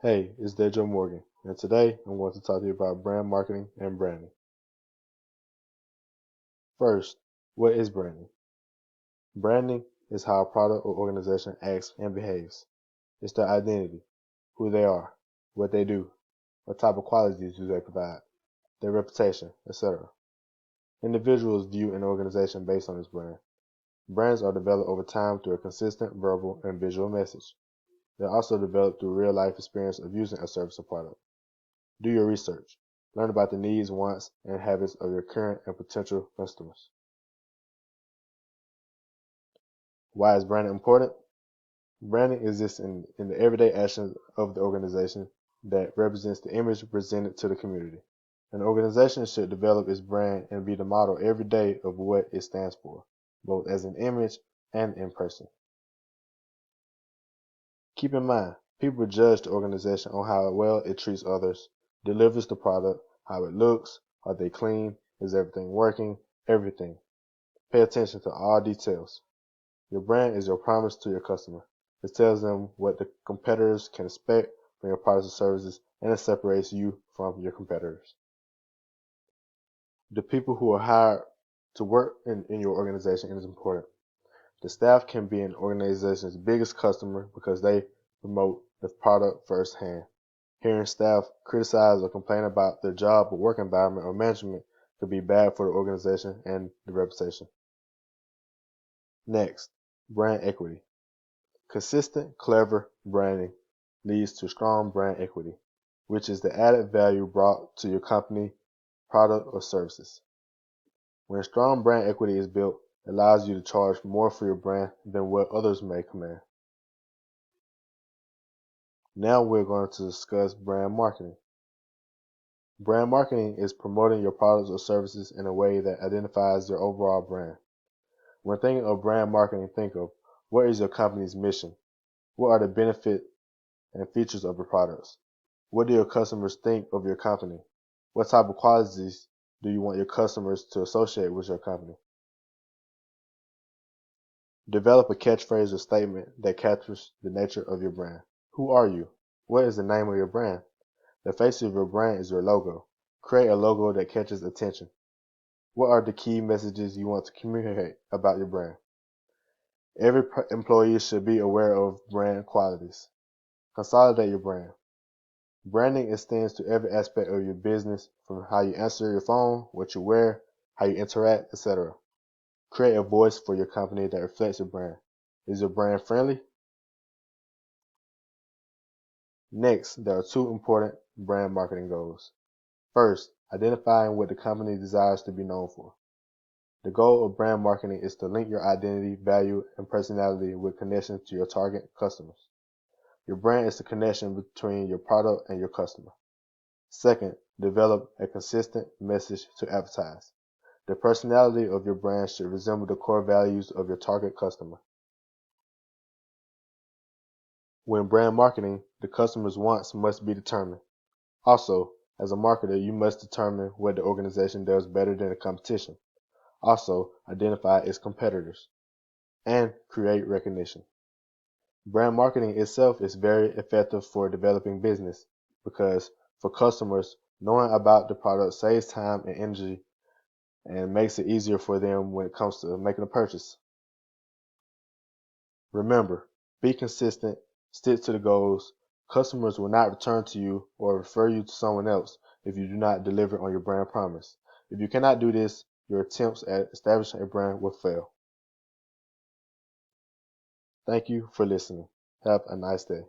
Hey, it's Dejo Morgan, and today I'm going to talk to you about brand marketing and branding. First, what is branding? Branding is how a product or organization acts and behaves. It's their identity, who they are, what they do, what type of qualities do they provide, their reputation, etc. Individuals view an organization based on its brand. Brands are developed over time through a consistent verbal and visual message. They're also developed through real-life experience of using a service or product. Do your research. Learn about the needs, wants, and habits of your current and potential customers. Why is branding important? Branding exists in the everyday actions of the organization that represents the image presented to the community. An organization should develop its brand and be the model every day of what it stands for, both as an image and in person. Keep in mind, people judge the organization on how well it treats others, delivers the product, how it looks, are they clean, is everything working, everything. Pay attention to all details. Your brand is your promise to your customer. It tells them what the competitors can expect from your products or services, and it separates you from your competitors. The people who are hired to work in your organization is important. The staff can be an organization's biggest customer because they promote the product firsthand. Hearing staff criticize or complain about their job or work environment or management could be bad for the organization and the reputation. Next, brand equity. Consistent, clever branding leads to strong brand equity, which is the added value brought to your company, product, or services. When strong brand equity is built, it allows you to charge more for your brand than what others may command. Now we're going to discuss brand marketing. Brand marketing is promoting your products or services in a way that identifies your overall brand. When thinking of brand marketing, think of what is your company's mission? What are the benefits and features of your products? What do your customers think of your company? What type of qualities do you want your customers to associate with your company? Develop a catchphrase or statement that captures the nature of your brand. Who are you? What is the name of your brand? The face of your brand is your logo. Create a logo that catches attention. What are the key messages you want to communicate about your brand? Every employee should be aware of brand qualities. Consolidate your brand. Branding extends to every aspect of your business, from how you answer your phone, what you wear, how you interact, etc. Create a voice for your company that reflects your brand. Is your brand friendly? Next, there are two important brand marketing goals. First, identifying what the company desires to be known for. The goal of brand marketing is to link your identity, value, and personality with connections to your target customers. Your brand is the connection between your product and your customer. Second, develop a consistent message to advertise. The personality of your brand should resemble the core values of your target customer. When brand marketing, the customer's wants must be determined. Also, as a marketer, you must determine what the organization does better than the competition. Also, identify its competitors and create recognition. Brand marketing itself is very effective for developing business because for customers, knowing about the product saves time and energy and makes it easier for them when it comes to making a purchase. Remember, be consistent, stick to the goals. Customers will not return to you or refer you to someone else if you do not deliver on your brand promise. If you cannot do this, your attempts at establishing a brand will fail. Thank you for listening. Have a nice day.